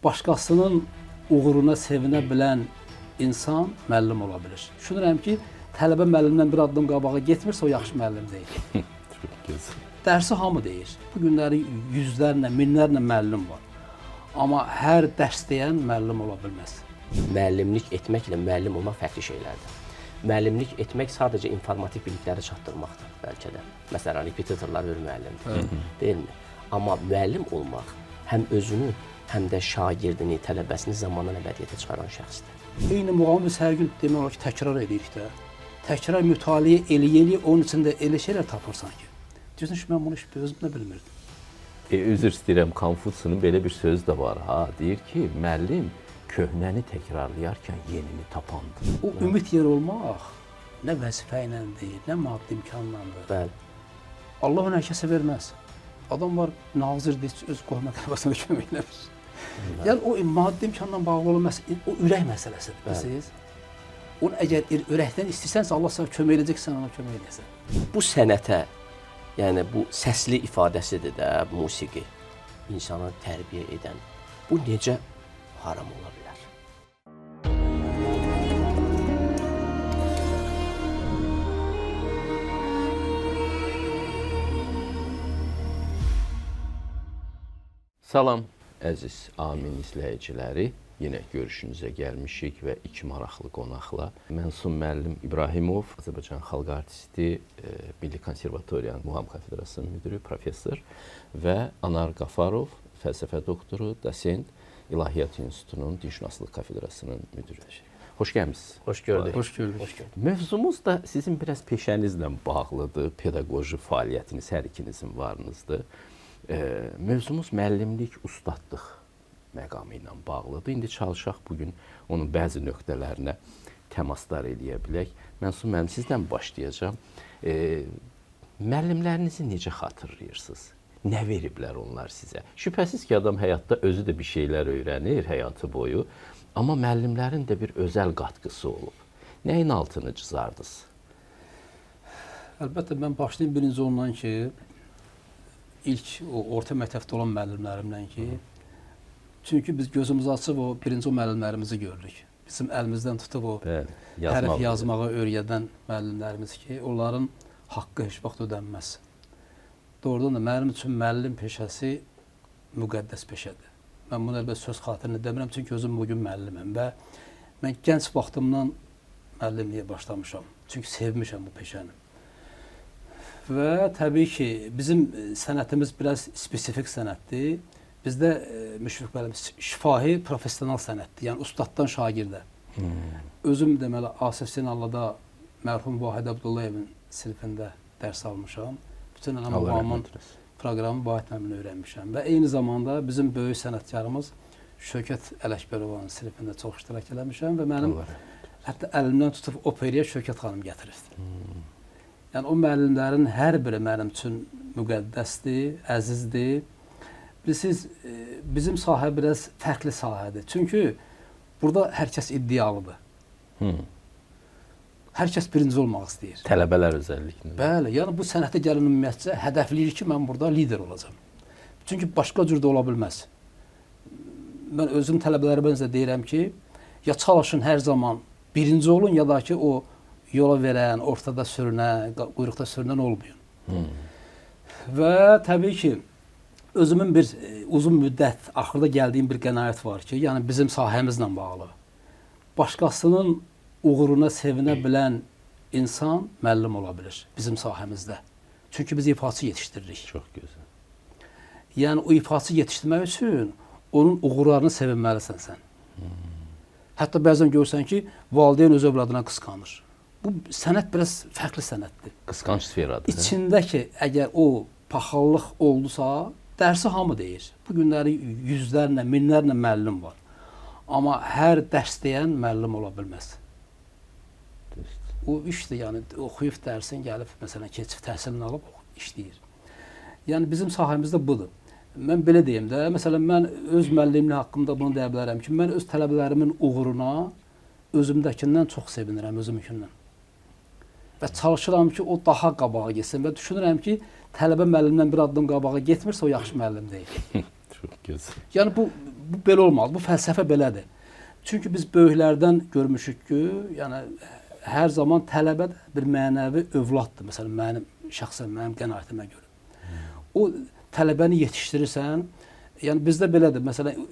başqasının uğuruna sevinə bilən insan müəllim ola bilir. Düşünürəm ki, tələbə müəllimdən bir addım qabağa getmirsə, o yaxşı müəllim deyil. Çox gözəl. Dərsi hamı deyir. Bu günləri yüzlərlə, minlərlə müəllim var. Amma hər dərs deyən müəllim ola bilməz. Müəllimlik etməklə müəllim olmaq fərqli şeylərdir. Müəllimlik etmək sadəcə informativ bilikləri çatdırmaqdır bəlkə də. Məsələn, repetitorlar bir müəllimdir, deyilmi? Amma müəllim olmaq həm özünü, həm də şagirdini, tələbəsini zamandan əbədiyyətə çıxaran şəxsdir. Eyni muğamı biz hər gün demək olar ki, təkrar edirik də. Təkrar mütaliə eləyə, onun içində elə şeylər tapırsan ki. Deyirsən ki, mən bunu heç özüm də bilmirdim. Üzr istəyirəm, Konfutsunun belə bir sözü də var. Deyir ki, müəllim köhnəni təkrarlayarkən yenini tapandır. O ümid yer olmaq nə vəzifə iləndir, nə maddi imkanlandır. Bəli. Allah onu hər kəsə verməz. Adam var, nazirdir, öz qohuma qərbasına kömək eləmir. Yəni, o maddi imkanla bağlı olan o ürək məsələsidir, bilirsiniz? Onu əgər ürəkdən istəsənsə, Allah sənə kömək edəcək, sən ona kömək edəsən. Bu sənətə, yəni bu səsli ifadəsidir də, musiqi, insanı tərbiyə edən. Bu necə haram ola bilər? Salam, əziz Amin izləyiciləri. Yenə görüşünüzə gəlmişik və iki maraqlı qonaqla. Mənsum müəllim İbrahimov, Azərbaycan xalq artisti, Milli Konservatoriyanın Muğam kafedrasının müdürü, professor və Anar Qafarov, fəlsəfə doktoru, dosent, İlahiyyat İnstitutunun Dinşünaslıq kafedrasının müdürü. Xoş gəlmisiniz. Hoş gördük. Hoş gördük. Mövzumuz da sizin biraz peşənizlə bağlıdır, pedaqoji fəaliyyətiniz, hər ikinizin varınızdır. Mövzumuz müəllimlik, ustadlıq məqamı ilə bağlıdır. İndi çalışaq bugün onun bəzi nöqtələrinə təmaslar eləyə bilək. Mənsum müəllim, sizdən başlayacağam. Müəllimlərinizi necə xatırlayırsınız? Nə veriblər onlar sizə? Şübhəsiz ki, adam həyatda özü də bir şeylər öyrənir həyatı boyu. Amma müəllimlərin də bir özəl qatqısı olub. Nəyin altını çizardınız? Əlbəttə, mən başlayayım birinci ondan ki, ilk orta məktəbdə olan müəllimlərimdən ki, çünki biz gözümüzü açıb o birinci müəllimlərimizi görürük. Bizim əlimizdən tutub o hərf yazmağı öyrədən müəllimlərimiz ki, onların haqqı heç vaxt ödənməz. Doğrudan da mənim üçün müəllim peşəsi müqəddəs peşədir. Mən bunu əlbəttə söz xatirinə demirəm, çünki özüm bugün müəlliməm və mən gənc vaxtımdan müəllimliyə başlamışam. Çünki sevmişəm bu peşəni. Və təbii ki, bizim sənətimiz biraz spesifik sənətdir. Bizdə Müşfiq müəllim şifahi professional sənətdir, yəni ustaddan şagirdə. Özüm deməli Asif Sinallada mərhum Vahid Abdullayevin sinifində dərs almışam. Bütün Muğamın proqramı Vahid müəllimini öyrənmişəm və eyni zamanda bizim böyük sənətkarımız Şövkət Ələkbərovun sinifində çox iştirak eləmişəm və mənim hətta əlimdən tutub operaya Şövkət xanım gətiribdi. Yəni o müəllimlərin hər biri mənim üçün müqəddəsdir, əzizdir. Bilirsiniz, bizim sahə biraz fərqli sahədir. Çünki burada hər kəs iddialıdır. Hər kəs birinci olmaq istəyir. Tələbələr özəlliklə. Bəli, yəni bu sənətə gəlin ümumiyyətcə hədəfləyir ki, mən burada lider olacam. Çünki başqa cür də ola bilməz. Mən özüm tələbələrimizə deyirəm ki, ya çalışın hər zaman birinci olun, ya da ki, o yola verən, ortada sürünən, quyruqda sürünən olmayın. Və təbii ki, özümün bir uzun müddət axırda gəldiyim bir qənaət var ki, yəni bizim sahəmizlə bağlı. Başqasının uğuruna sevinə bilən insan müəllim ola bilir bizim sahəmizdə. Çünki biz ifaçı yetişdiririk. Çox gözəl. Yəni o ifaçı yetişdirmək üçün onun uğurlarını sevinməlisən sən. Hətta bəzən görürsən ki, valideyn öz övladına qısqanır. Bu sənət biraz fərqli sənətdir. Qısqanc sferadır. İçindəki əgər o paxallıq oldusa, dərsi hamı deyir. Bu günləri yüzlərlə, minlərlə müəllim var. Amma hər dərs deyən müəllim ola bilməz. O işdir, yəni oxuyub dərsin gəlib, məsələn, keçib təhsilini alıb işləyir. Yəni bizim sahəmizdə budur. Mən belə deyim də, məsələn, mən öz müəllimliyi haqqında bunu deyə bilərəm ki, mən öz tələbələrimin uğuruna özümdəkindən çox sevinirəm, özümünkündən. Və çalışıram ki, o daha qabağa getsin və düşünürəm ki, tələbə müəllimdən bir addım qabağa getmirsə, o yaxşı müəllim deyil. Çox gözəl. Yəni bu belə olmalı, bu fəlsəfə belədir. Çünki biz böyüklərdən görmüşük ki, yəni hər zaman tələbə də bir mənəvi övladdır. Məsələn, mənim qənaətimə görə. O tələbəni yetişdirirsən, yəni bizdə belədir. Məsələn,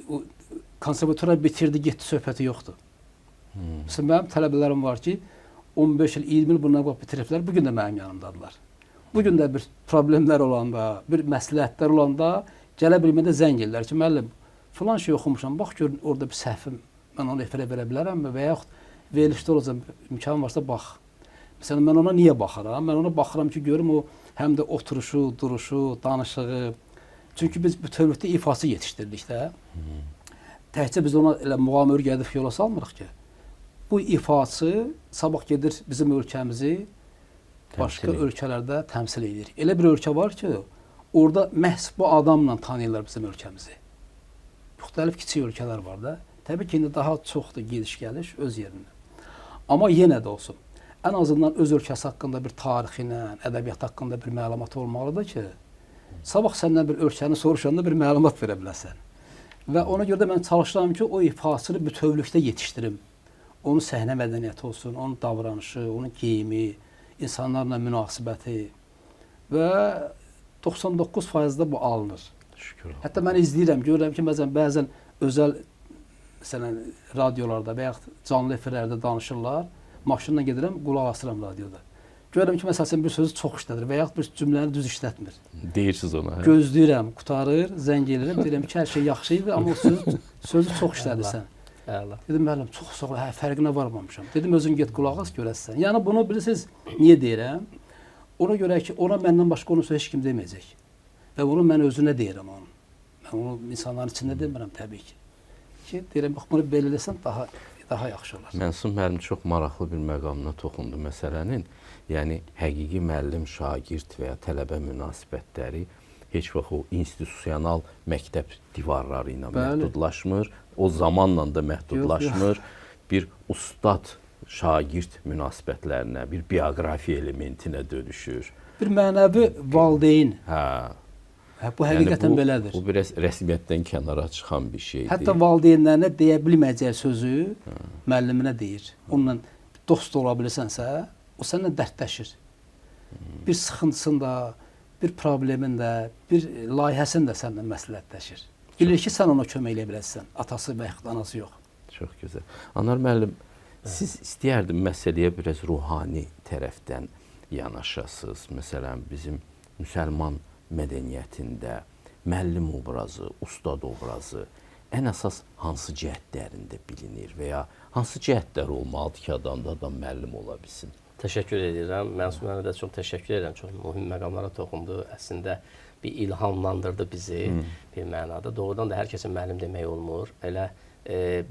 konservatoriya bitirdi, getdi söhbəti yoxdur. Məsələn, mənim tələbələrim var ki, 15 il, 20 il bundan qabaq bitiriblər, bugün də mənim yanımdadılar. Bugün də bir problemlər olanda, bir məsləhətlər olanda gələ bilmədə zəng edirlər ki, müəllim, filan şey oxumuşam, bax gör orada bir səhvim, mən onu efirə verə bilərəmmi və yaxud verilişdə olacaq, imkan varsa bax. Məsələn, mən ona niyə baxıram? Mən ona baxıram ki, görüm o həm də oturuşu, duruşu, danışığı. Çünki biz bütövlükdə ifası yetişdirdik də. Təkcə biz ona elə muğam örgədib yola salmırıq ki. Bu ifası sabah gedir bizim ölkəmizi başqa ölkələrdə təmsil edir. Elə bir ölkə var ki, orada məhz bu adamla tanıyırlar bizim ölkəmizi. Müxtəlif kiçik ölkələr var da. Təbii ki, indi daha çoxdur gediş-gəliş öz yerində. Amma yenə də olsun, ən azından öz ölkəsi haqqında bir tarixi ilə, ədəbiyyat haqqında bir məlumat olmalıdır ki, sabah səndən bir ölkəni soruşanda bir məlumat verə biləsən. Və ona görə də mən çalışıram ki, o ifasını bütövlükdə yetişdirim. Onun səhnə mədəniyyəti olsun, onun davranışı, onun geyimi, insanlarla münasibəti və 99%də bu alınır. Şükür Allah. Hətta mən izləyirəm, görürəm ki, bəzən özəl məsələn, radiolarda və yaxud canlı efirlərdə danışırlar, maşınla gedirəm, qulaq asıram radioda. Görürəm ki, məsələn, bir sözü çox işlədir və yaxud bir cümləni düz işlətmir. Deyirsiniz ona. Hə? Gözləyirəm, qutarır, zəng edirəm, deyirəm ki, hər şey yaxşı idi, amma o sözü çox işlədirsən. Dedim, müəllim, çox sağ ol, fərqinə varmamışam. Dedim, özün get qulaq as, görəsən. Yəni, bunu bilirsiniz, niyə deyirəm? Ona görə ki, ona məndən başqa onun heç kim deməyəcək. Və bunu mən özünə deyirəm onu. Mən onu insanların içində demirəm, təbii ki. Ki, deyirəm, bax, bunu belə eləsən daha yaxşı olar. Mənsum müəllim çox maraqlı bir məqamına toxundu məsələnin. Yəni, həqiqi müəllim-şagird və ya tələbə münasibətləri heç vaxt o institusional məktəb divarları ilə məhdudlaşmır. O zamanla da məhdudlaşmır. Bir ustad-şagird münasibətlərinə, bir bioqrafiya elementinə dönüşür. Bir mənəvi valideyn. Bu həqiqətən belədir. Bu biraz rəsmiyyətdən kənara çıxan bir şeydir. Hətta valideynlərinə deyə bilməyəcəyi sözü müəlliminə deyir. Onunla dost ola bilirsənsə, o səninlə dərdləşir. Bir sıxıntısında, bir problemində, bir layihəsində səninlə məsləhətləşir. Bilir ki, sən ona kömək edə bilərsən, atası və yaxud anası yox. Çox gözəl. Anar müəllim, siz istəyərdim məsələyə biraz ruhani tərəfdən yanaşasınız. Məsələn, bizim müsəlman mədəniyyətində müəllim obrazı, ustad obrazı ən əsas hansı cəhətlərində bilinir və ya hansı cəhətlər olmalıdır ki, adam müəllim ola bilsin? Təşəkkür edirəm. Mənsum müəllimə də çox təşəkkür edirəm. Çox mühüm məqamlara toxundu. Əslində bir ilhamlandırdı bizi bir mənada. Doğrudan da hər kəsə müəllim demək olmur. Elə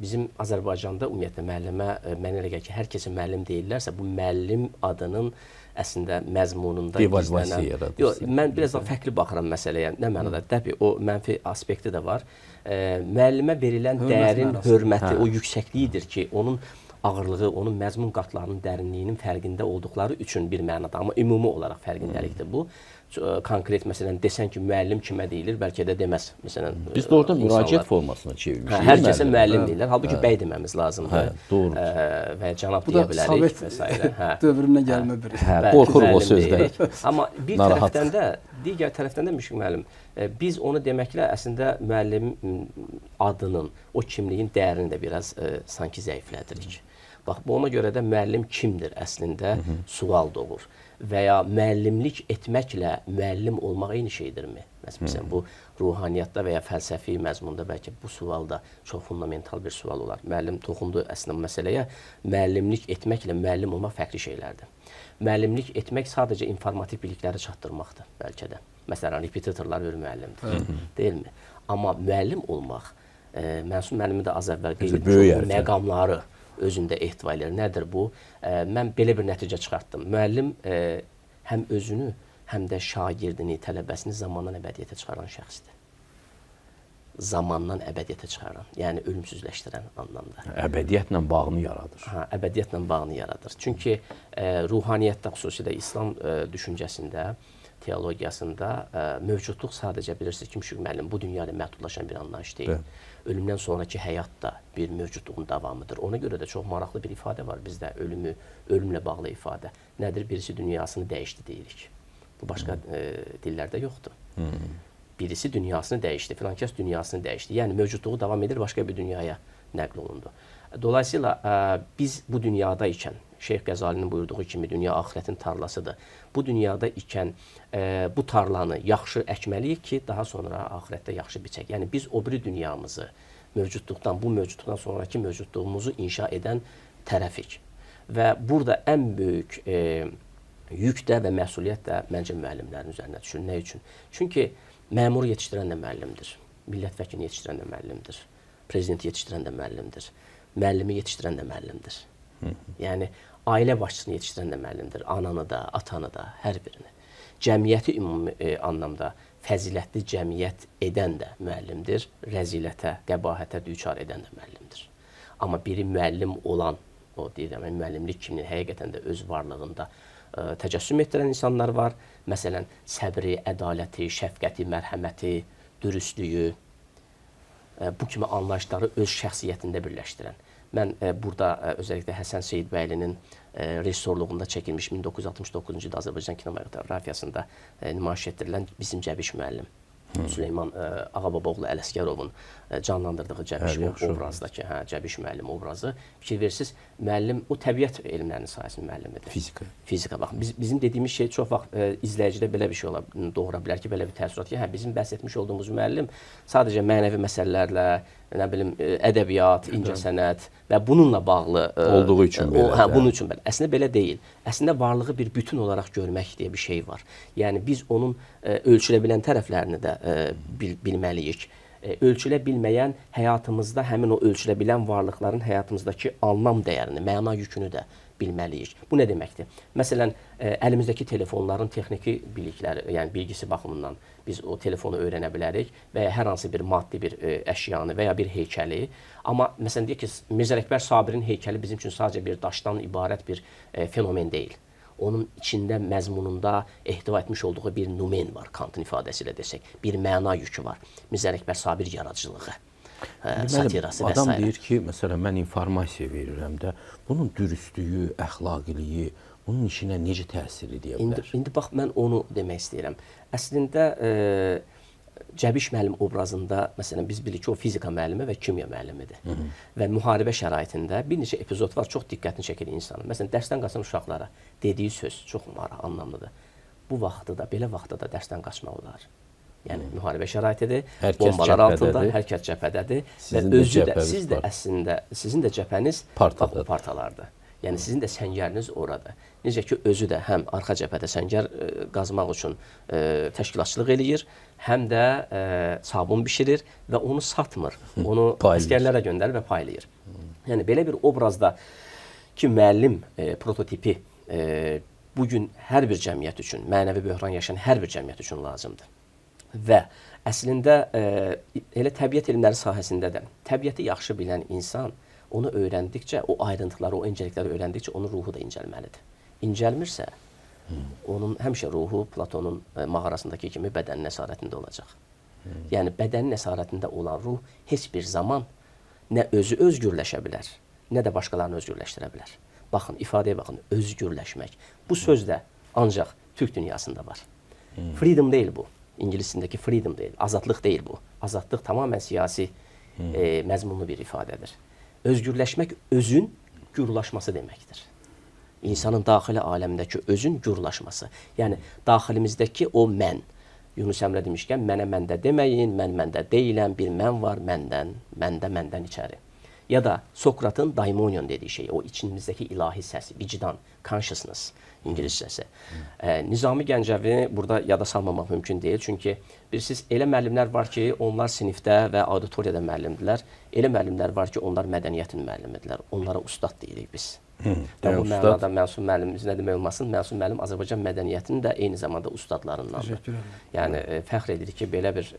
bizim Azərbaycanda ümumiyyətlə müəllimə mənə elə gəlir ki, hər kəsə müəllim deyirlərsə, bu müəllim adının əslində məzmununda devalvasiya yaradır. Yox, mən biraz daha fərqli baxıram məsələyə. Nə mənada? Təbii o mənfi aspekti də var. Müəllimə verilən dərin hörməti, o yüksəkliyidir ki, onun ağırlığı, onun məzmun qatlarının dərinliyinin fərqində olduqları üçün bir mənada, amma ümumi olaraq fərqindəlikdir bu. Konkret məsələn desən ki, müəllim kimə deyilir, bəlkə də deməz. Məsələn, biz də orada müraciət formasına çevirmişik. Hər kəsə müəllim deyirlər. Halbuki bəy deməmiz lazımdır. Doğru. Və cənab deyə bilərik və s. Dövrünə gəlmə bir. Qorxuruq o sözlər. Amma bir tərəfdən də, digər tərəfdən də Müşfiq müəllim, biz onu deməklə əslində müəllim adının, o kimliyin dəyərini də biraz sanki zəiflədirik. Bax, bu ona görə də müəllim kimdir əslində sual doğur. Və ya müəllimlik etməklə müəllim olmaq eyni şeydirmi? Məsələn, bu ruhaniyyatda və ya fəlsəfi məzmunda bəlkə bu sual da çox fundamental bir sual olar. Müəllim toxundu əslində məsələyə. Müəllimlik etməklə müəllim olmaq fərqli şeylərdir. Müəllimlik etmək sadəcə informativ bilikləri çatdırmaqdır bəlkə də. Məsələn, repetitorlar bir müəllimdir, deyilmi? Amma müəllim olmaq, Mənsum müəllimi də az əvvəl qeyd etmiş məqamları özündə ehtiva edir. Nədir bu? Mən belə bir nəticə çıxartdım. Müəllim həm özünü, həm də şagirdini, tələbəsini zamandan əbədiyyətə çıxaran şəxsdir. Zamandan əbədiyyətə çıxaran, yəni ölümsüzləşdirən anlamda. Əbədiyyətlə bağını yaradır. Əbədiyyətlə bağını yaradır. Çünki ruhaniyyətdə, xüsusilə İslam düşüncəsində teologiyasında mövcudluq sadəcə bilirsiniz ki, Müşfiq müəllim bu dünyada məhdudlaşan bir anlayış deyil. Ölümdən sonraki həyat da bir mövcudluğun davamıdır. Ona görə də çox maraqlı bir ifadə var bizdə, ölümlə bağlı ifadə. Nədir? Birisi dünyasını dəyişdi deyirik. Bu başqa dillərdə yoxdur. Birisi dünyasını dəyişdi, filankəs dünyasını dəyişdi. Yəni mövcudluğu davam edir, başqa bir dünyaya nəql olundu. Dolayısıyla biz bu dünyada ikən, Şeyx Qəzalinin buyurduğu kimi dünya axirətin tarlasıdır. Bu dünyada ikən bu tarlanı yaxşı əkməliyik ki, daha sonra axirətdə yaxşı biçək. Yəni biz o biri dünyamızı mövcudluqdan, bu mövcudluqdan sonraki mövcudluğumuzu inşa edən tərəfik. Və burada ən böyük yük də və məsuliyyət də məncə müəllimlərin üzərinə düşür. Nə üçün? Çünki məmur yetişdirən də müəllimdir, millət vəkilini yetişdirən də müəllimdir, prezidenti yetişdirən də müəllimdir, müəllimi yetişdirən də müəllimdir. Yəni, ailə başçısını yetişdirən də müəllimdir, ananı da, atanı da, hər birini. Cəmiyyəti ümumi anlamda fəzilətli cəmiyyət edən də müəllimdir, rəzilətə, qəbahətə düçar edən də müəllimdir. Amma biri müəllim olan, o deyirəm, müəllimlik kimliyi həqiqətən də öz varlığında təcəssüm etdirən insanlar var. Məsələn, səbri, ədaləti, şəfqəti, mərhəməti, dürüstlüyü, bu kimi anlayışları öz şəxsiyyətində birləşdirən. Mən burada özəlliklə Həsən Seyidbəylinin rejissorluğunda çəkilmiş 1969-cu ildə Azərbaycan kinematografiyasında nümayiş etdirilən Bizim Cəbiş müəllim, Süleyman Ağababoğlu Ələsgərovun canlandırdığı Cəbiş obrazdakı Cəbiş müəllim obrazı. Fikir verirsiniz, müəllim o təbiət elmlərinin sahəsinin müəllimidir. Fizika. Baxın, bizim dediyimiz şey çox vaxt izləyicidə belə bir şey doğura bilər ki, belə bir təəssürat ki, bizim bəhs etmiş olduğumuz müəllim sadəcə mənəvi məsələlərlə, nə bilim, ədəbiyyat, incəsənət və bununla bağlı olduğu üçün belə. Bunun üçün belə. Əslində belə deyil. Əslində varlığı bir bütün olaraq görmək deyə bir şey var. Yəni biz onun ölçülə bilən tərəflərini də bilməliyik. Ölçülə bilməyən həyatımızda həmin o ölçülə bilən varlıqların həyatımızdakı anlam dəyərini, məna yükünü də bilməliyik. Bu nə deməkdir? Məsələn, əlimizdəki telefonların texniki bilikləri, yəni bilgisi baxımından biz o telefonu öyrənə bilərik və ya hər hansı bir maddi bir əşyanı və ya bir heykəli. Amma məsələn, deyək ki, Mirzə Ələkbər Sabirin heykəli bizim üçün sadəcə bir daşdan ibarət bir fenomen deyil. Onun içində, məzmununda ehtiva etmiş olduğu bir numen var, Kantın ifadəsi ilə desək. Bir məna yükü var. Mirzə Ələkbər Sabir yaradıcılığı, satirası və s. Adam deyir ki, məsələn, mən informasiya verirəm də, bunun dürüstlüyü, əxlaqiliyi, bunun işinə necə təsir edə bilər? İndi bax, mən onu demək istəyirəm. Əslində, Cəbiş müəllim obrazında, məsələn, biz bilirik ki, o fizika müəllimi və kimya müəllimidir. Və müharibə şəraitində bir neçə epizod var, çox diqqətini çəkir insanın. Məsələn, dərsdən qaçan uşaqlara dediyi söz çox anlamlıdır. Bu vaxtda da, belə vaxtda da dərsdən qaçmaq olar. Yəni, müharibə şəraitidir, bombalar altında, hər kəs cəbhədədir. Və özü də, siz də əslində, sizin də cəbhəniz partalardır. Yəni, sizin də səngəriniz oradır. Necə ki, özü də həm arxa cəbhədə səngər qazmaq üçün təşkilatçılıq eləyir, həm də sabun bişirir və onu satmır. Onu əsgərlərə göndərir və paylayır. Yəni, belə bir obrazda ki, müəllim prototipi bugün hər bir cəmiyyət üçün, mənəvi böhran yaşayan hər bir cəmiyyət üçün lazımdır. Və əslində elə təbiət elmləri sahəsində də təbiəti yaxşı bilən insan onu öyrəndikcə, o ayrıntıları, o incəlikləri öyrəndikcə onun ruhu da incəlməlidir. İncəlmirsə, onun həmişə ruhu Platonun mağarasındakı kimi bədənin əsarətində olacaq. Yəni, bədənin əsarətində olan ruh heç bir zaman nə özü özgürləşə bilər, nə də başqalarını özgürləşdirə bilər. Baxın, ifadəyə baxın, özgürləşmək. Bu söz də ancaq Türk dünyasında var. Freedom deyil bu. İngilisindəki freedom deyil, azadlıq deyil bu. Azadlıq tamamən siyasi məzmunlu bir ifadədir. Özgürləşmək özün gürlaşması deməkdir. İnsanın daxili aləmindəki özün gürlaşması. Yəni, daxilimizdəki o mən. Yunus Əmrə demişkən, mənə məndə deməyin, mən məndə deyiləm, bir mən var məndən, məndən içəri. Ya da Sokratın daimonion dediyi şey, o içimizdəki ilahi səs, vicdan, consciousness İngiliscəsi. Nizami Gəncəvi burada yada salmamaq mümkün deyil. Çünki bilirsiniz, elə müəllimlər var ki, onlar sinifdə və auditoriyada müəllimdirlər. Elə müəllimlər var ki, onlar mədəniyyətin müəllimidirlər. Onlara ustad deyirik biz. Bu mənada Mənsum müəllimimiz nə demək olmasın, Mənsum müəllim Azərbaycan mədəniyyətinin də eyni zamanda ustadlarındandır. Yəni, fəxr edirik ki, belə bir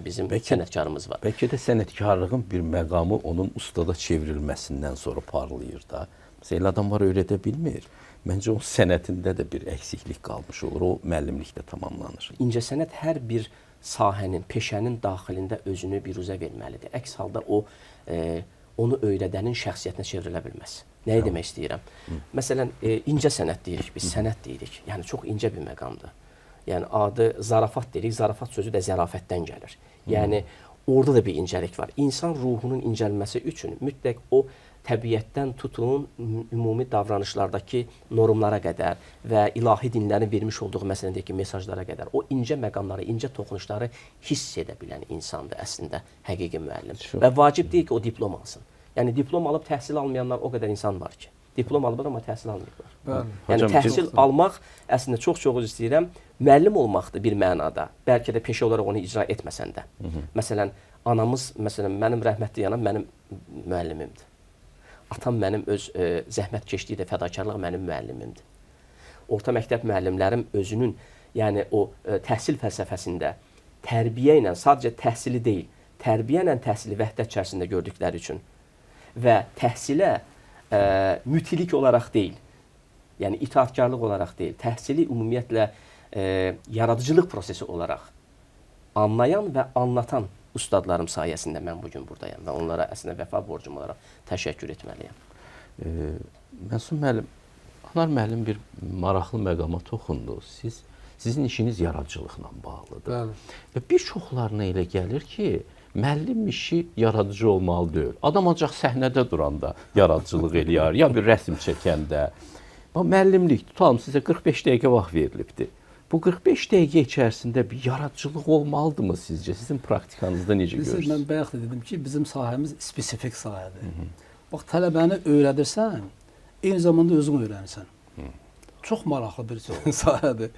bizim sənətkarımız var. Bəlkə də sənətkarlığın bir məqamı onun ustada çevrilməsindən sonra parlayır da. Mesela adamlar öyrədə bilmir. Məncə o sənətində də bir əksiklik qalmış olur. O müəllimlikdə tamamlanır. İncəsənət hər bir sahənin, peşənin daxilində özünü biruzə verməlidir. Əks halda o onu öyrədənin şəxsiyyətinə çevrilə bilməz. Nəyi demək istəyirəm? Məsələn, incəsənət deyirik, biz sənət deyirik. Yəni çox incə bir məqamdır. Yəni adı zarafat deyirik. Zarafat sözü də zərafətdən gəlir. Yəni orada da bir incəlik var. İnsan ruhunun incəlməsi üçün mütləq o təbiətdən tutun ümumi davranışlardakı normlara qədər və ilahi dinlərin vermiş olduğu məsələdəki mesajlara qədər o incə məqamları, incə toxunuşları hiss edə bilən insandır əslində həqiqi müəllim. Və vacib deyil ki, o diplom alsın. Yəni diplom alıb təhsil almayanlar o qədər insan var ki. Diplom alıblar amma təhsil almayıblar. Yəni Hocam, təhsil almaq əslində çox istəyirəm. Müəllim olmaqdır bir mənada. Bəlkə də peşə olaraq onu icra etməsən də. Məsələn, anamız, mənim rəhmətli anam mənim müəllimimdir. Atam mənim öz zəhmətkeşliyi də, fədakarlığı mənim müəllimimdir. Orta məktəb müəllimlərim özünün, yəni o təhsil fəlsəfəsində tərbiyə ilə, sadəcə təhsili deyil, tərbiyə ilə təhsili vəhdət içərisində gördükləri üçün və təhsilə mütilik olaraq deyil, yəni itaatkarlıq olaraq deyil, təhsili ümumiyyətlə yaradıcılıq prosesi olaraq anlayan və anlatan ustadlarım sayəsində mən bugün buradayam və onlara əslində vəfa borcum olaraq təşəkkür etməliyəm. Mənsum müəllim, Anar müəllim bir maraqlı məqama toxundu. Sizin işiniz yaradıcılıqla bağlıdır. Bəli. Və bir çoxlarına elə gəlir ki, müəllim işi yaradıcı olmalı deyil. Adam ancaq səhnədə duranda yaradıcılıq eləyər, ya bir rəsm çəkəndə. Müəllimlik, tutalım sizə 45 dəqiqə vaxt verilibdir. Bu 45 dəqiqə içərisində bir yaradıcılıq olmalıdırmı sizcə? Sizin praktikanızda necə görürsünüz? Mən bayaq da dedim ki, bizim sahəmiz spesifik sahədir. Bax, tələbəni öyrədirsən, eyni zamanda özün öyrənirsən. Çox maraqlı bir sahədir.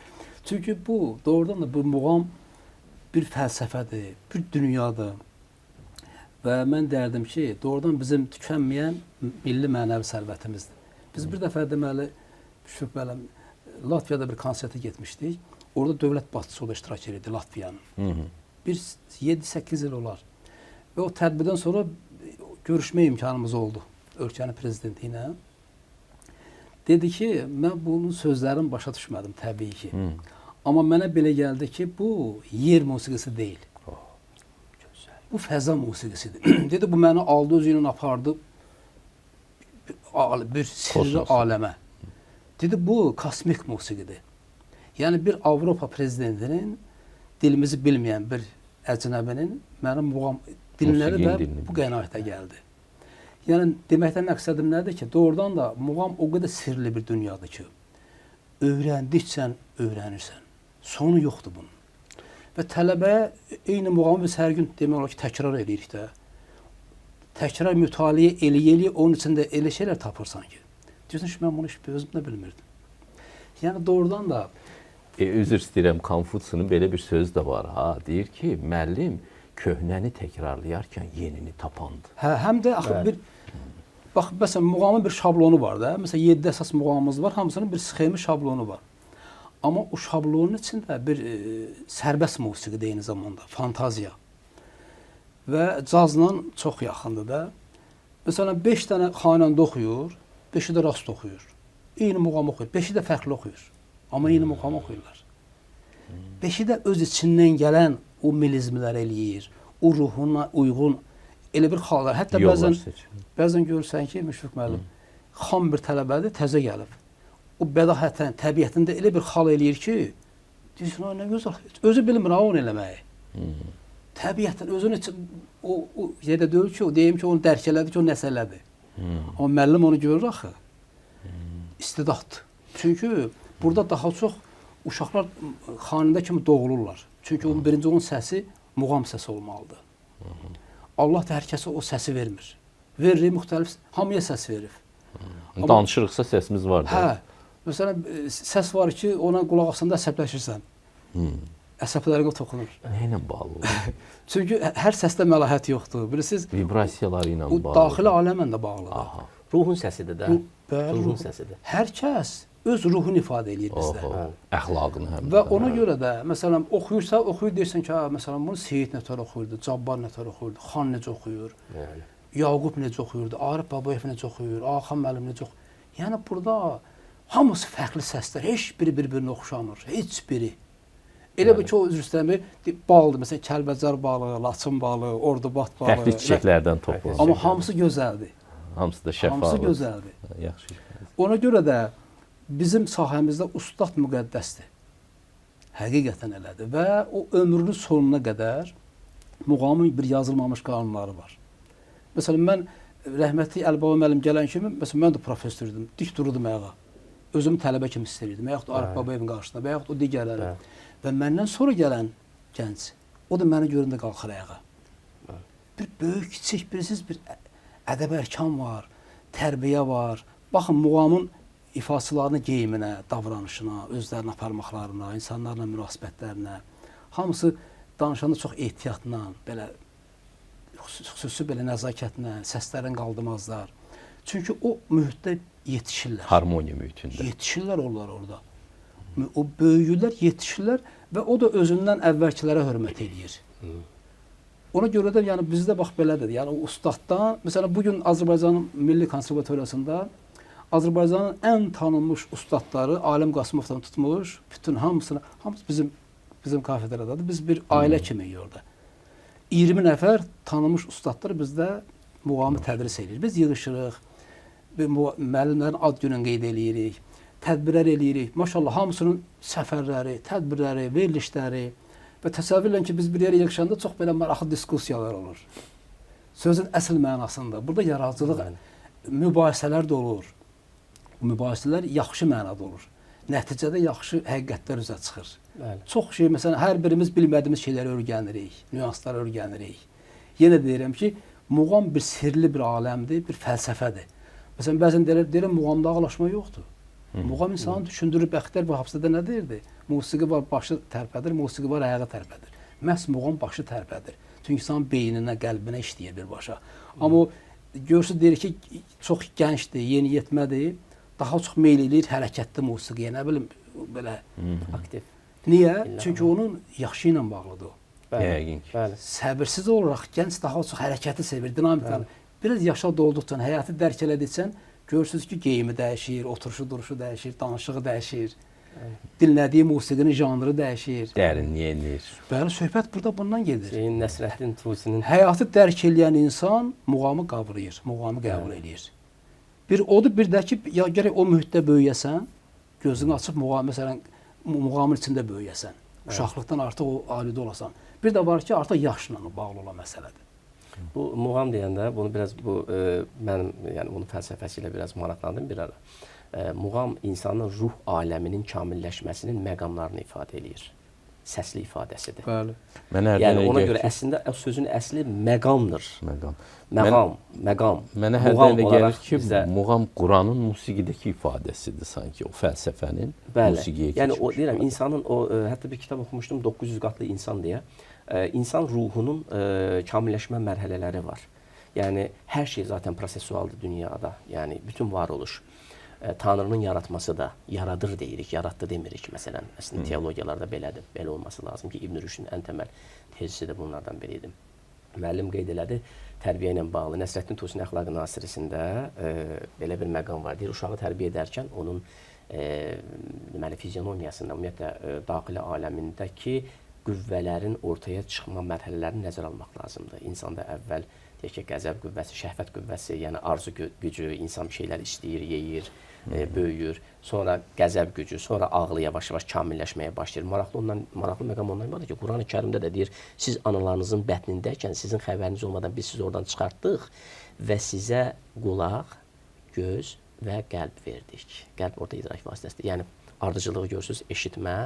Çünki bu, doğrudan da bu muğam bir fəlsəfədir, bir dünyadır. Və mən deyərdim ki, doğrudan bizim tükənməyən milli mənəvi sərvətimizdir. Biz bir dəfə deməli, şübhələm, Latviyada bir konsertə getmişdik. Orada dövlət başçısı da iştirak edirdi Latviyanın. Bir 7-8 il olar. Və o tədbirdən sonra görüşmə imkanımız oldu ölkənin prezidenti ilə. Dedi ki, mən bunun sözlərini başa düşmədim təbii ki. Amma mənə belə gəldi ki, bu yer musiqisi deyil. Bu fəza musiqisidir. Dedi, bu məni aldı özü ilə apardı bir sirri aləmə. Dedi, bu kosmik musiqidir. Yəni, bir Avropa prezidentinin dilimizi bilməyən bir əcnəbinin mənim muğam dinləri də bu qənaətə gəldi. Yəni, deməkdən məqsədim nədir ki, doğrudan da muğam o qədər sirli bir dünyadır ki, öyrəndikcə öyrənirsən. Sonu yoxdur bunun. Və tələbəyə eyni muğamı biz hər gün demək olar ki, təkrar edirik də. Təkrar mütaliə eləyə-eləyə onun içində elə şeylər tapırsan ki. Deyirsən ki, mən bunu özüm də bilmirdim. Yəni, doğrudan da... Üzr istəyirəm, Konfutsunun belə bir sözü də var. Deyir ki, müəllim köhnəni təkrarlayarkən yenini tapandır. Həm də axı bir... Bax, məsələn, muğamın bir şablonu var da. Məsələn, 7 əsas muğamımız var, hamısının bir sxemi şablonu var. Amma o şablonun içində bir sərbəst musiqidir eyni zamanda, fantaziya. Və cazla çox yaxındır da. Məsələn, 5 dənə xanəndə oxuyur, 5-i də rast oxuyur. Eyni muğam oxuyur, 5-i də fərqli oxuyur. Amma eyni muğam oxuyurlar. 5-i də öz içindən gələn o milizmlər eləyir, o ruhuna uyğun elə bir xallar. Hətta bəzən görürsən ki, Müşfiq müəllim, xam bir tələbədir, təzə gəlib. O bədahətən, təbiətində elə bir xal eləyir ki, deyirsən, nə gözəl, özü bilmir onu eləməyi. Təbiətən, özünü o yerdə deyil ki, deyim ki, onu dərk elədi ki, o nəsə elədi. Amma müəllim onu görür axı, istidaddır. Çünki burada daha çox uşaqlar xanəndə kimi doğulurlar. Çünki onun birinci onun səsi muğam səsi olmalıdır. Allah da hər kəsə o səsi vermir. Verir, müxtəlif, hamıya səs verir. Danışırıqsa səsimiz var da. Hə, məsələn, səs var ki, ona qulaq asanda əsəbləşirsən. Əsəblərinə toxunur. Nə ilə bağlı olur? Çünki hər səsdə məlahət yoxdur. Bilirsiniz, vibrasiyaları ilə bağlı. O daxili aləmlə də bağlıdır. Ruhun səsidir də. Ruhun səsidir. Hər kəs öz ruhunu ifadə edir bizdə. Əxlaqını həm də. Və ona görə də, məsələn, oxuyur deyirsən ki, məsələn, bunu Seyid nətər oxuyurdu, Cabbar nətər oxuyurdu, Xan necə oxuyur, Yaqub necə oxuyurdu, Arif Babayev necə oxuyur, Axan müəllim necə oxuyur. Yəni burada hamısı fərqli səslər, heç biri bir-birinə oxşamır, heç biri. Elə bir ki, o üzr istəmir, baldır, məsələn, Kəlbəcər balı, Laçın balı, Ordubad balı. Fərqli çiçəklərdən toplanır. Amma hamısı gözəldir. Hamısı da şəffafdır. Hamısı gözəldir. Yaxşı. Ona görə də bizim sahəmizdə ustad müqəddəsdir. Həqiqətən elədir və o ömrünün sonuna qədər muğamın bir yazılmamış qanunları var. Məsələn, mən rəhmətli Əlibaba müəllim gələn kimi, məsələn, mən də professor idim, dik dururdum ayağa. Özümü tələbə kimi istəyirdim, və yaxud da Arif Babayevin qarşısında, və yaxud o digərləri. Və məndən sonra gələn gənc, o da məni göründə qalxır ayağa. Bir böyük, kiçik, birisiz bir ədəb ərkan var, tərbiyə var. Baxın, muğamın ifaçılarının geyiminə, davranışına, özlərini aparmaqlarına, insanlarla münasibətlərinə, hamısı danışanda çox ehtiyatla, belə xüsusi belə nəzakətlə, səslərin qaldırmazlar. Çünki o mühitdə yetişirlər. Harmoniya mühitində. Yetişirlər onlar orada. O böyüyürlər, yetişirlər və o da özündən əvvəlkilərə hörmət eləyir. Ona görə də yəni bizdə bax belədir. Yəni o ustaddan, məsələn bu gün Azərbaycanın Milli Konservatoriyasında Azərbaycanın ən tanınmış ustadları Alim Qasımovdan tutmuş, bütün hamısı bizim kafedradadır. Biz bir ailə kimiyik orada. 20 nəfər tanınmış ustadlar bizdə muğamı tədris edir. Biz yığışırıq, müəllimlərin ad gününü qeyd eləyirik, tədbirlər eləyirik. Maşallah hamısının səfərləri, tədbirləri, verilişləri və təsəvvür edin ki, biz bir yerə yığışanda çox belə maraqlı diskussiyalar olur. Sözün əsl mənasında. Burada yaradıcılıq, mübahisələr də olur. Bu mübahisələr yaxşı mənada olur. Nəticədə yaxşı həqiqətlər üzə çıxır. Bəli. Çox şey, məsələn, hər birimiz bilmədiyimiz şeyləri öyrənirik, nüansları öyrənirik. Yenə deyirəm ki, muğam bir sirli bir aləmdir, bir fəlsəfədir. Məsələn, bəzən deyirəm, muğamda ağlaşma yoxdur. Muğam insanı düşündürür, Bəxtiyar bu hafizədə nə deyirdi? Musiqi var, başı tərpədir, musiqi var, ayağı tərpədir. Məhz muğam başı tərpədir. Çünki insanın beyninə, qəlbinə işləyir birbaşa. Amma o, görürsünüz, deyir ki, çox gəncdir, yeniyetmədir, daha çox meyl eləyir hərəkətli musiqiyə, nə bilim, belə Aktiv. Niyə? Çünki onun yaşı ilə bağlıdır o. Yəqin ki. Bəli. Səbirsiz olaraq gənc daha çox hərəkəti sevir, dinamikanı. Biraz yaşa dolduqca, həyatı dərk elədikcən görürsünüz ki, geyimi dəyişir, oturuşu, duruşu dəyişir, danışığı dəyişir. Dinlədiyi musiqinin janrı dəyişir. Dərinliyə enir. Bəli, söhbət burada bundan gedir. Nəsrəddin Tusinin Həyatı dərk eləyən insan muğamı qavrayır, muğamı qəbul eləyir. Bir odur, bir də ki, ya gərək o mühitdə böyüyəsən, gözünü açıb məsələn, muğamın içində böyüyəsən. Uşaqlıqdan artıq o alidə olasan. Bir də var ki, artıq yaşla bağlı olan məsələdir. bu muğam deyəndə bunu biraz mənim yəni bunun fəlsəfəsi ilə biraz maraqlandım bir ara. Muğam insanın ruh aləminin kamilləşməsinin məqamlarını ifadə eləyir. Səsli ifadəsidir. Bəli. Yəni ona görə əslində sözün əsli məqamdır. Məqam. Məqam. Mənə hər dəfə gəlir ki, muğam Quranın musiqidəki ifadəsidir sanki, o fəlsəfənin musiqiyə keçmiş. Yəni o deyirəm insanın o hətta bir kitab oxumuşdum 900 qatlı insan deyə. İnsan ruhunun kamilləşmə mərhələləri var. Yəni hər şey zaten prosesualdır dünyada. Yəni bütün varoluş. Tanrının yaratması da yaradır deyirik, yaratdı demirik məsələn. Əslində teologiyalarda belədir. Belə olması lazım ki, İbn Rüşdün ən təməl tezisi də bunlardan biri idi. Müəllim qeyd elədi, tərbiyə ilə bağlı Nəsrəddin Tusinin Əxlaq-ı Nasirisində belə bir məqam var. Deyir, uşağı tərbiyə edərkən onun deməli fizionomiyasında, ümumiyyətlə daxili aləmindəki qüvvələrin ortaya çıxma mərhələlərini nəzərə almaq lazımdır. İnsanda əvvəl deyək ki, qəzəb qüvvəsi, şəhvət qüvvəsi, yəni arzu gücü, insan bir şeylər istəyir, yeyir, böyüyür. Sonra qəzəb gücü, sonra ağlı yavaş-yavaş kamilləşməyə başlayır. Maraqlı məqam ondan ibadır ki, Qurani-Kərimdə də deyir, siz analarınızın bətnindəykən sizin xəbəriniz olmadan biz sizi oradan çıxartdıq və sizə qulaq, göz və qəlb verdik. Qəlb orada idrak vasitəsidir. Yəni ardıcılığı görürsünüz, eşitmə,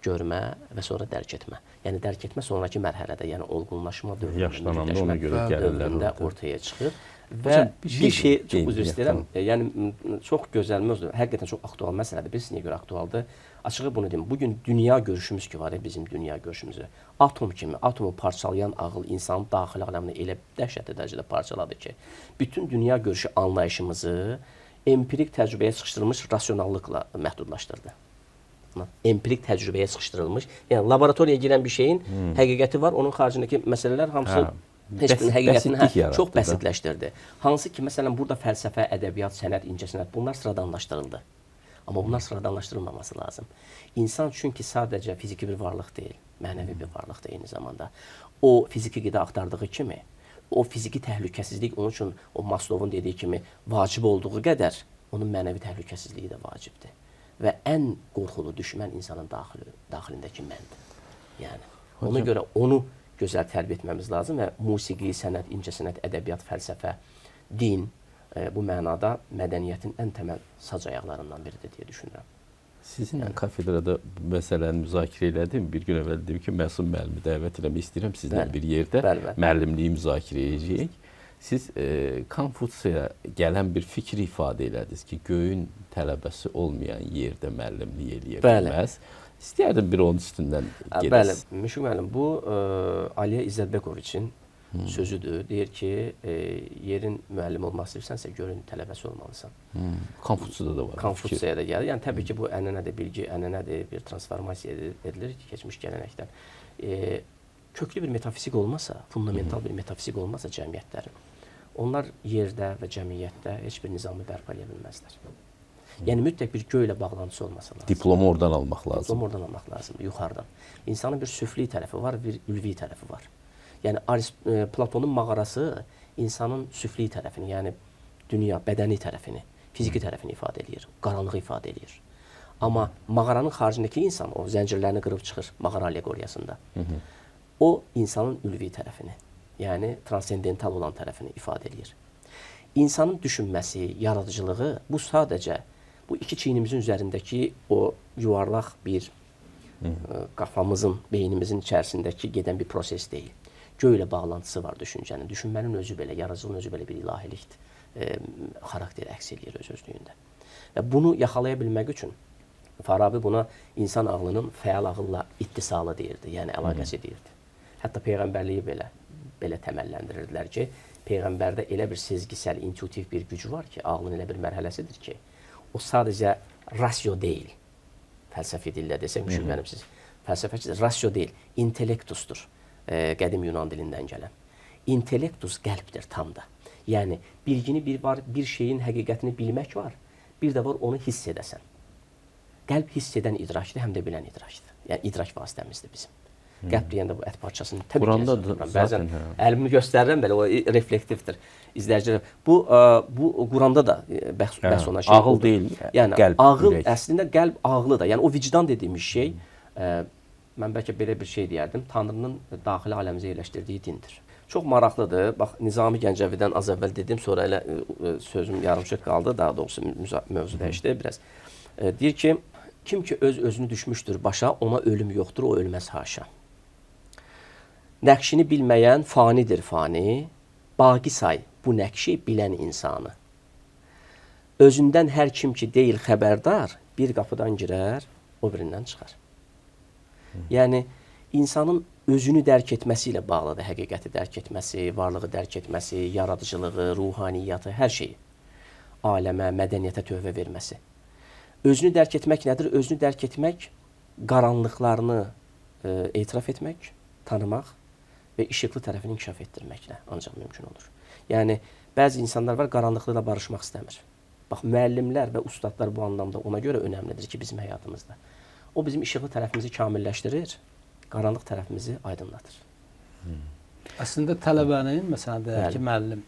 görmə və sonra dərk etmə. Yəni dərk etmə sonraki mərhələdə, yəni olğunlaşma dövründə, yaşlananda ona görə gəlirlər ortaya çıxır. Və bir şey çox üzr istəyirəm. Yəni çox gözəl mövzudur. Həqiqətən çox aktual məsələdir. Bilirsiniz niyə görə aktualdır? Açığı bunu deyim. Bu gün dünya görüşümüz ki var ya, bizim dünya görüşümüzü. Atom kimi, atomu parçalayan ağıl insanın daxili aləmini elə dəhşətli dərəcədə parçaladı ki, bütün dünya görüşü anlayışımızı empirik təcrübəyə sıxışdırılmış rasionallıqla məhdudlaşdırdı. Empirik təcrübəyə sıxışdırılmış, yəni laboratoriyaya girən bir şeyin həqiqəti var, onun xaricindəki məsələlər hamısı Heç birinin həqiqətini bəsitlik yaratdı çox da. bəsitləşdirdi. Hansı ki, məsələn, burada fəlsəfə, ədəbiyyat, sənət, incəsənət bunlar sıradanlaşdırıldı. Amma bunlar sıradanlaşdırılmaması lazım. İnsan çünki sadəcə fiziki bir varlıq deyil, mənəvi bir varlıqdır eyni zamanda. O fiziki qida axtardığı kimi, o fiziki təhlükəsizlik onun üçün o Maslovun dediyi kimi vacib olduğu qədər onun mənəvi təhlükəsizliyi də vacibdir. Və ən qorxulu düşmən insanın daxilindəki məndir. Yəni ona görə onu gözəl tərbiyə etməmiz lazım və musiqi, sənət, incəsənət, ədəbiyyat, fəlsəfə, din bu mənada mədəniyyətin ən təməl sac ayaqlarından biridir deyə düşünürəm. Sizinlə kafedrada bu məsələni müzakirə elədim. Bir gün əvvəl dedim ki, Məsum müəllimi dəvət eləmək istəyirəm. Sizinlə bir yerdə müəllimliyi müzakirə edəcəyik. Siz Konfutsiya gələn bir fikri ifadə elədiniz ki, göyün tələbəsi olmayan yerdə müəllimlik eləyə bilməz. İstəyərdim bir onun üstündən gedəsiniz. Bəli, Müşfiq müəllim, bu Aliyə İzzətbəkoviçin sözüdür. Deyir ki, yerin müəllim olmaq istəyirsənsə, göyün tələbəsi olmalısan. Konfutsiyada da var. Konfutsiyada da gəlir. Yəni təbii ki, bu ənənədir, bilgi ənənədir, bir transformasiya edilir keçmiş gələnəkdən. Köklü bir metafizik olmasa, fundamental bir metafizik olmasa cəmiyyətlərin, onlar yerdə və cəmiyyətdə heç bir nizamı bərpa edə bilməzlər. Yəni mütləq bir göylə bağlantısı olması lazım. Diplomu oradan almaq lazım. Diplomu oradan almaq lazımdır, yuxarıdan. İnsanın bir süfli tərəfi var, bir ülvi tərəfi var. Yəni Platonun mağarası insanın süfli tərəfini, yəni dünya, bədəni tərəfini, fiziki tərəfini ifadə edir, qaranlığı ifadə edir. Amma mağaranın xaricindəki insan, o zəncirlərini qırıb çıxır mağara allegoriyasında. O insanın ülvi tərəfini, yəni transcendental olan tərəfini ifadə edir. İnsanın düşünməsi, yaradıcılığı bu sadəcə bu iki çiynimizin üzərindəki o yuvarlaq bir qafamızın, beynimizin içərisindəki gedən bir proses deyil. Göylə bağlantısı var düşüncənin. Düşünmənin özü belə, yaradıcılığın özü belə bir ilahilikdir. Xarakteri əks eləyir öz-özlüyündə. Və bunu yaxalaya bilmək üçün Farabi buna insan ağlının fəal ağılla ittisalı deyirdi, yəni əlaqəsi deyirdi. Hətta Peyğəmbərliyi belə təməlləndirdilər ki, Peyğəmbərdə elə bir sezgisəl, intuitiv bir gücü var ki, ağlın elə bir mərhələsidir ki, o sadəcə rasyo deyil. Fəlsəfi dillə desək, Müşfiq müəllim, siz fəlsəfəçi rasyo deyil, intellektusdur. Qədim Yunan dilindən gələn. İntellektus qəlbdir tam da. Yəni, bir şeyin həqiqətini bilmək var, bir də var onu hiss edəsən. Qəlb hiss edən idrakdır, həm də bilən idrakdır. Yəni, idrak vasitəmizdir bizim. Qəlb deyəndə bu ət parçasını təbii ki, bəzən əlimi göstərirəm, belə o reflektivdir. İzləyicilər, bu Quranda da bəhs olan şey. Ağıl deyil, qəlb. Ağıl, əslində qəlb ağlı da. Yəni, o vicdan dediyimiz şey, mən bəlkə belə bir şey deyərdim, Tanrının daxili aləmizə yerləşdirdiyi dindir. Çox maraqlıdır. Bax, Nizami Gəncəvidən az əvvəl dedim, sonra elə sözüm yarımçıq qaldı, daha doğrusu mövzu dəyişdi biraz. Deyir ki, kim ki öz-özünü düşmüşdür başa, ona ölüm yoxdur, o ölməz haşa. Nəqşini bilməyən fanidir fani, baqi say bu nəqşi bilən insanı. Özündən hər kim ki deyil xəbərdar, bir qapıdan girər, o birindən çıxar. Yəni, insanın özünü dərk etməsi ilə bağlıdır, həqiqəti dərk etməsi, varlığı dərk etməsi, yaradıcılığı, ruhaniyyatı, hər şeyi. Aləmə, mədəniyyətə tövbə verməsi. Özünü dərk etmək nədir? Özünü dərk etmək, qaranlıqlarını etiraf etmək, tanımaq və işıqlı tərəfini inkişaf etdirməklə ancaq mümkün olur. Yəni, bəzi insanlar var, qaranlıqlarla barışmaq istəmir. Bax, müəllimlər və ustadlar bu anlamda ona görə önəmlidir ki, bizim həyatımızda. O bizim işıqlı tərəfimizi kamilləşdirir, qaranlıq tərəfimizi aydınlatır. Əslində tələbənin, məsələn, deyək ki, müəllim,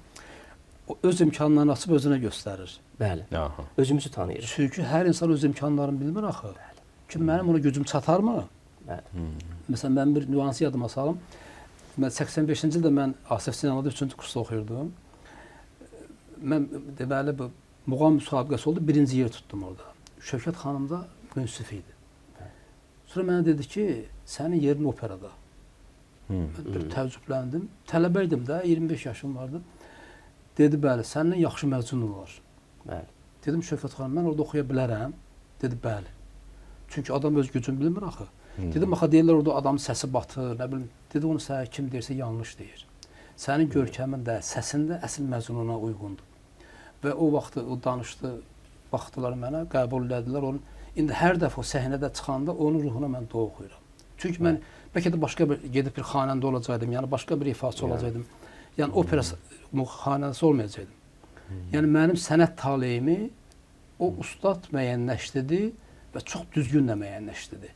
o öz imkanlarını açıb özünə göstərir. Bəli, özümüzü tanıyırıq. Çünki hər insan öz imkanlarını bilmir axı. Ki, mənim ona gücüm çatarmı? Bəli. Məsələn, mən bir nüansı yadıma salım. Mən 85-ci ildə mən Asif Sinemada 3-cü kursda oxuyurdum. Mən deməli, bu muğam müsabiqəsi oldu, birinci yer tutdum orada. Şövkət xanım da münsif idi. Sonra mənə dedi ki, sənin yerin operada. Mən bir təəccübləndim. Tələbə idim də, 25 yaşım vardı. Dedi, bəli, səndən yaxşı məzun olar. Bəli. Dedim, Şövkət xanım, mən orada oxuya bilərəm. Dedi, bəli. Çünki adam öz gücünü bilmir axı. Dedim, axı deyirlər, orada adamın səsi batır, nə bilim. Dedi, onu sənə kim deyirsə yanlış deyir. Sənin görkəmin də, səsin də əsl məzununa uyğundur. Və o vaxtı o danışdı, baxdılar mənə, qəbul elədilər onu. İndi hər dəfə o səhnədə çıxanda onun ruhuna mən dua oxuyuram. Çünki mən bəlkə də başqa bir gedib bir xanəndə olacaqdım, yəni başqa bir ifaçı olacaqdım. Yəni opera xanəsi olmayacaqdım. Yəni mənim sənət taleyimi o ustad müəyyənləşdirdi və çox düzgün də müəyyənləşdirdi.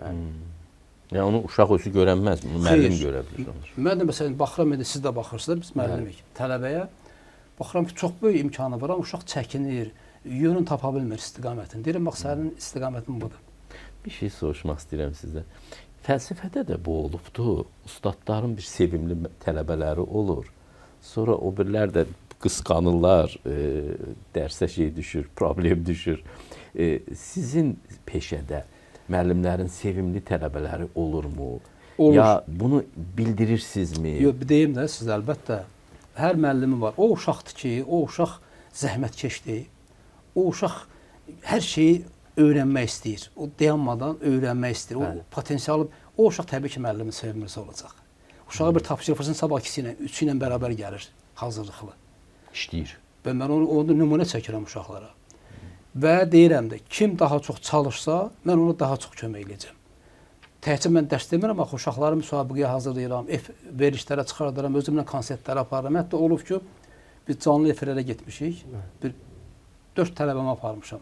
Yəni onu uşaq özü görənməz, müəllim görə bilir onu. Mən də məsələn baxıram, siz də baxırsınız, biz müəllimik. Tələbəyə baxıram ki, çox böyük imkanı var, amma uşaq çəkinir, yönün tapa bilmir istiqamətini. Deyirəm, bax sənin istiqamətin budur. Bir şey soruşmaq istəyirəm sizə. Fəlsəfədə də bu olubdu. Ustadların bir sevimli tələbələri olur. Sonra o birlər də qısqanırlar, dərsə şey düşür, problem düşür. Sizin peşədə müəllimlərin sevimli tələbələri olurmu? Olur. Ya bunu bildirirsinizmi? Yox, bir deyim də sizə əlbəttə. Hər müəllimi var. O uşaqdır ki, o uşaq zəhmətkeşdir. O uşaq hər şeyi öyrənmək istəyir. O dayanmadan öyrənmək istəyir. O potensialı, o uşaq təbii ki, müəllimin sevimlisi olacaq. Uşağa bir tapşırıq versən, sabah ikisi ilə, üçü ilə bərabər gəlir, hazırlıqlı. İşləyir. Və mən onu nümunə çəkirəm uşaqlara. Və deyirəm də, kim daha çox çalışsa, mən ona daha çox kömək edəcəm. Təkcə mən dərs demirəm, axı uşaqları müsabiqəyə hazırlayıram, verilişlərə çıxardıram, özümlə konsertlərə aparıram. Hətta olub ki, biz canlı efirlərə getmişik, bir 4 tələbəmə aparmışam.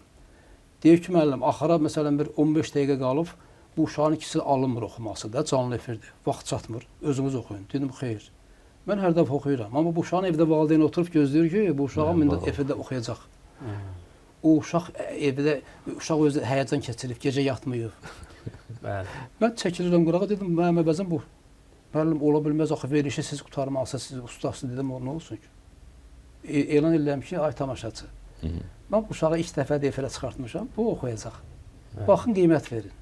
Deyir ki, müəllim, axıra məsələn bir 15 dəqiqə qalıb, bu uşağın ikisi alınmır oxuması da, canlı efirdir. Vaxt çatmır, özünüz oxuyun. Dedim, xeyr. Mən hər dəfə oxuyuram. Amma bu uşağın evdə valideyn oturub gözləyir ki, bu uşağın efirdə oxuyacaq. O uşaq evdə, uşaq özü həyəcan keçirib, gecə yatmayıb. Mən çəkilirəm qırağa, dedim, mənim əvəzim bu. Müəllim, ola bilməz, axı verilişi siz qutarmaqsa, siz ustasınız, dedim, nə olsun ki? Elan edirəm ki, ay tamaşaçı. Mən bu uşağı ilk dəfə də efirə çıxartmışam, bu oxuyacaq. Baxın, qiymət verin.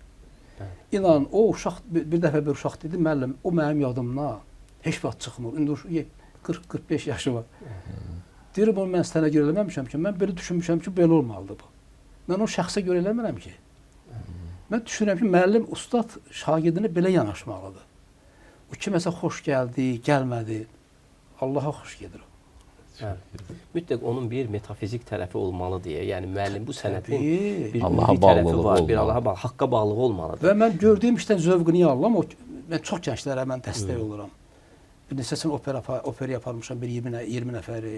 İnanın, o uşaq, bir dəfə bir uşaq dedi, müəllim, o mənim yadımdan heç vaxt çıxmır. İndi 40-45 yaşı var. Deyirəm, onu mən sənə görə eləməmişəm ki, mən belə düşünmüşəm ki, belə olmalıdır bu. Mən o şəxsə görə eləmirəm ki. Mən düşünürəm ki, müəllim, ustad şagirdinə belə yanaşmalıdır. O kiməsə xoş gəldi, gəlmədi, Allaha xoş gedir o. Mütləq onun bir metafizik tərəfi olmalı deyə. Yəni müəllim bu sənətin bir Allaha bağlılığı var, bir olmalı. Allaha bağlı, haqqa bağlılığı olmalıdır. Və mən gördüyüm işdən zövqünü alıram. Mən çox gənclərə mən dəstək oluram. Bir neçəsini opera yaparmışam, bir 20 nəfəri,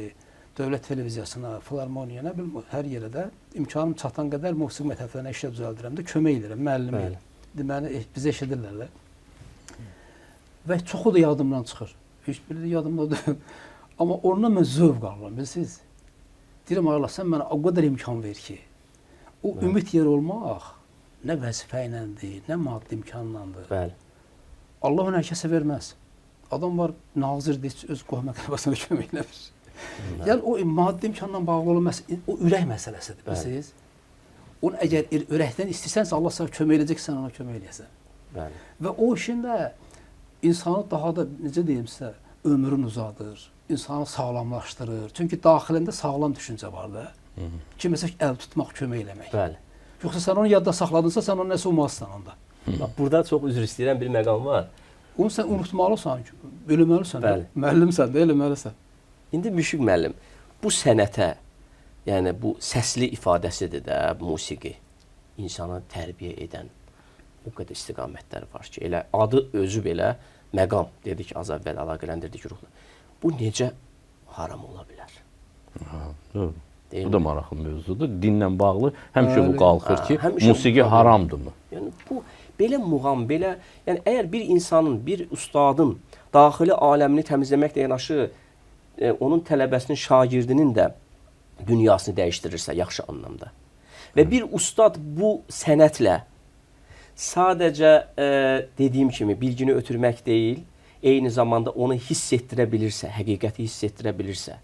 dövlət televiziyasına, filarmoniya, nə bilim, hər yerə də imkanım çatan qədər musiqi məktəblərinə işlə düzəldirəm də, kömək edirəm, müəllim edirəm. Deməli, bizə eşidirlər. Və çoxu da yadımdan çıxır. Heç biri də yadımda deyil. Amma ondan mən zövq alıram, bilirsiniz. Deyirəm, Allah, sən mənə o qədər imkan ver ki, o ümid yeri olmaq nə vəzifə iləndir, nə maddi imkanlandır. Bəli. Allah onu hər kəsə verməz. Adam var, nazirdir, öz qohum əqrəbasına kömək eləmir. Yəni, o maddi imkanla bağlı olan o ürək məsələsidir, bilirsiniz. Onu əgər ürəkdən istəsənsə, Allah sənə kömək edəcək, sən ona kömək eləyəsən. Bəli. Və o işin də insanı daha da, necə deyim sizə, ömrünü uzadır, insanı sağlamlaşdırır. Çünki daxilində sağlam düşüncə var da. Kiməsə əl tutmaq, kömək eləmək. Bəli. Yoxsa sən onu yadda saxladınsa, sən onu nəsə olmazsan onda. Bax, burada çox üzr istəyirəm bir məqam var. Onu sən unutmalısan, bilməlisən, Bəli. müəllimsən də, eləməlisən. İndi Müşfiq müəllim, bu sənətə, yəni bu səsli ifadəsidir də, musiqi, insanı tərbiyə edən o qədər istiqamətləri var ki, elə adı özü belə məqam dedik, az əvvəl əlaqələndirdik ruhla. Bu necə haram ola bilər? Doğru. Bu da maraqlı mövzudur. Dinlə bağlı həmişə bu qalxır ki, həmişə musiqi haramdırmı? Yəni bu belə muğam, belə, yəni əgər bir insanın, bir ustadın daxili aləmini təmizləməklə yanaşı onun tələbəsinin, şagirdinin də dünyasını dəyişdirirsə, yaxşı anlamda. Və bir ustad bu sənətlə sadəcə dediyim kimi bilgini ötürmək deyil, eyni zamanda onu hiss etdirə bilirsə, həqiqəti hiss etdirə bilirsə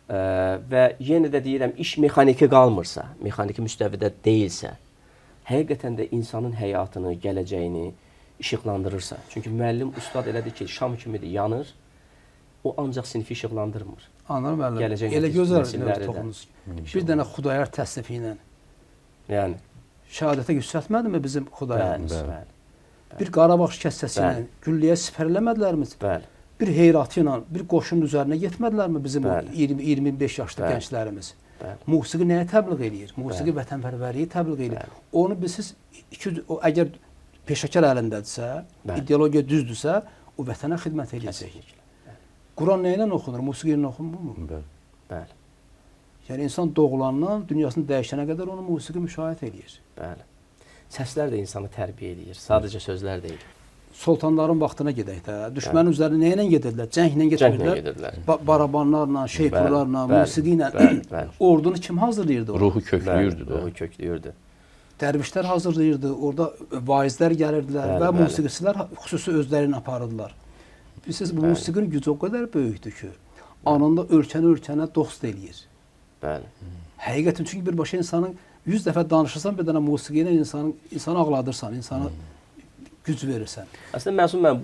və yenə də deyirəm, iş mexaniki qalmırsa, mexaniki müstəvidə deyilsə, həqiqətən də insanın həyatını, gələcəyini işıqlandırırsa. Çünki müəllim, ustad elədir ki, şam kimidir, yanır, o ancaq sinifi işıqlandırmır. Anlarım müəllim, elə gözəl toxunuz. Bir dənə Xudayar təsnifi ilə yəni şəhadətə yüksəltmədimi bizim Xudayarımız? Bəli. Bir Qarabağ şikəstəsi ilə gülləyə sipərləmədlərmi? Bəli. Bir heyratı ilə, bir qoşunun üzərinə getmədlərmi bizim 20-25 yaşlı Bəli. gənclərimiz? Bəli. Musiqi nəyə təbliğ eləyir? Musiqi vətənpərvərliyi təbliğ eləyir. Onu siz əgər peşəkar əlindədirsə, ideologiya düzdürsə, o vətənə xidmət edəcək. Quran nə ilə oxunur? Musiqi ilə oxunmurmu? Bəli. Bəli, Yəni insan doğulandan dünyasını dəyişənə qədər onu musiqi müşahidə eləyir. bəli. Səslər də insanı tərbiyə edir, sadəcə sözlər deyil. Sultanların vaxtına gedək də. Düşmənin üzərinə nə ilə gedirdilər? Cənglə Cənglə gedirdilər. gedirdilər. Barabanlarla, şeypurlarla, Bəli, musiqi ilə bəli, bəli. ordunu kim hazırlayırdı? Orada? Ruhu köklüyürdü də. Ruhu köklüyürdü. Dərvişlər hazırlayırdı. Orada vaizlər gəlirdilər Bəli, və bəli. musiqiçilər xüsusi özləri ilə aparırdılar. Bilirsiniz, bu musiqinin gücü o qədər böyükdür ki, anında ölkəni dost eləyir. Bəli. Həqiqətən çünki birbaşa insanın 100 dəfə danışırsan bir dənə musiqi ilə insanı ağladırsan, insana güc verirsən. Əslində Məsum mən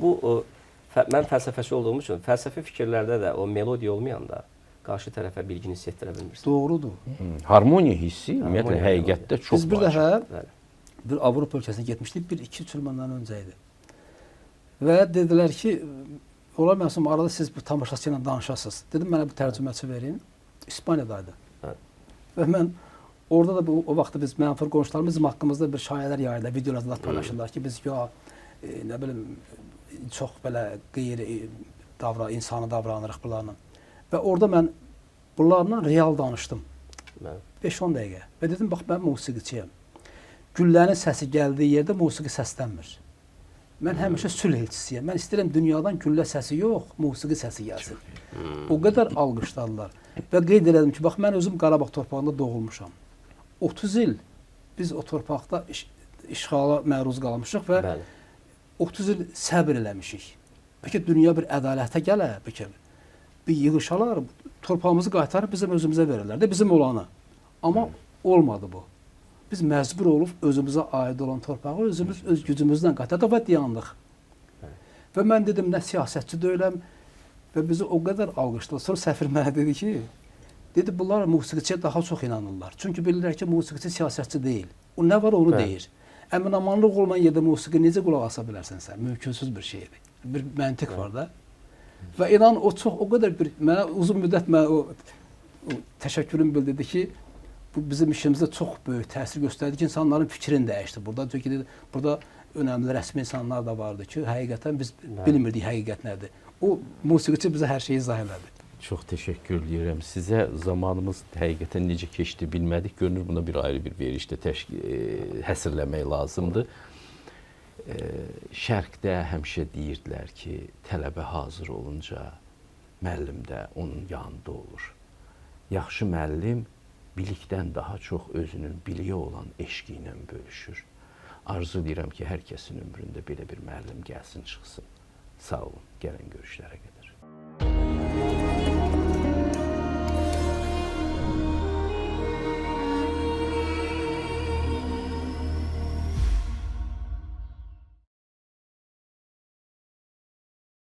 mən fəlsəfəçi olduğum üçün fəlsəfi fikirlərdə də o melodiya olmayanda qarşı tərəfə bilgini hiss etdirə bilmirsən. Doğrudur. Harmoniya hissi ümumiyyətlə Harmoniya, həqiqətdə çox Biz bir vacib. dəfə Bəli. bir Avropa ölkəsinə getmişdik, 1-2 il məndən öncə idi. Və dedilər ki, olar məsələn arada siz bu tamaşaçı ilə danışasınız. Dedim mənə bu tərcüməçi verin. İspaniyadaydı. Hə. Və mən orada da o vaxtda biz mənfur qonşularımız bizim haqqımızda bir şayələr yayırlar, videolar paylaşırlar ki, biz ya nə bilim çox belə insani davranırıq bunlarla. Və orada mən bunlarla real danışdım. Bəli. 5-10 dəqiqə. Və dedim bax mən musiqiçiyəm. Güllənin səsi gəldiyi yerdə musiqi səslənmir. Mən həmişə sülh elçisiyəm. Mən istəyirəm dünyadan güllə səsi yox, musiqi səsi gəlsin. O qədər alqışladılar. Və qeyd elədim ki, bax mən özüm Qarabağ torpağında doğulmuşam. 30 il biz o torpaqda işğala məruz qalmışıq və Bəli. 30 il səbr eləmişik. Bəlkə dünya bir ədalətə gələ, bəlkə bir yığışalar, torpağımızı qaytarıb bizim özümüzə verirlər də bizim olanı. Amma olmadı bu. Biz məcbur olub özümüzə aid olan torpağı özümüz öz gücümüzlə qaytardıq və dayandıq. Və mən dedim nə siyasətçi deyiləm və bizi o qədər alqışladı. Sonra səfir mənə dedi ki, dedi bunlar musiqiçiyə daha çox inanırlar. Çünki bilirlər ki, musiqiçi siyasətçi deyil. O nə var onu deyir. Əminamanlıq olmayan yerdə musiqi necə qulaq asa bilərsən sən? Mümkünsüz bir şeydir. Bir məntiq var da. Və inan o çox o qədər bir mənə uzun müddət mənə o təşəkkürüm bildirdi ki, bu bizim işimizdə çox böyük təsir göstərdi ki, insanların fikrini dəyişdi burada. Çünki burada önəmli rəsmi insanlar da vardı ki, həqiqətən biz bilmirdik həqiqət nədir. O musiqiçi bizə hər şeyi izah elədi. Çox təşəkkür edirəm sizə. Zamanımız həqiqətən necə keçdi bilmədik. Görünür buna bir ayrı bir verişdə həsrləmək lazımdır. Şərqdə həmişə deyirdilər ki, tələbə hazır olunca müəllim də onun yanında olur. Yaxşı müəllim bilikdən daha çox özünün biliyi olan eşqi ilə bölüşür. Arzu edirəm ki, hər kəsin ömründə belə bir müəllim gəlsin, çıxsın. Sağ olun, gələn görüşlərə qədər.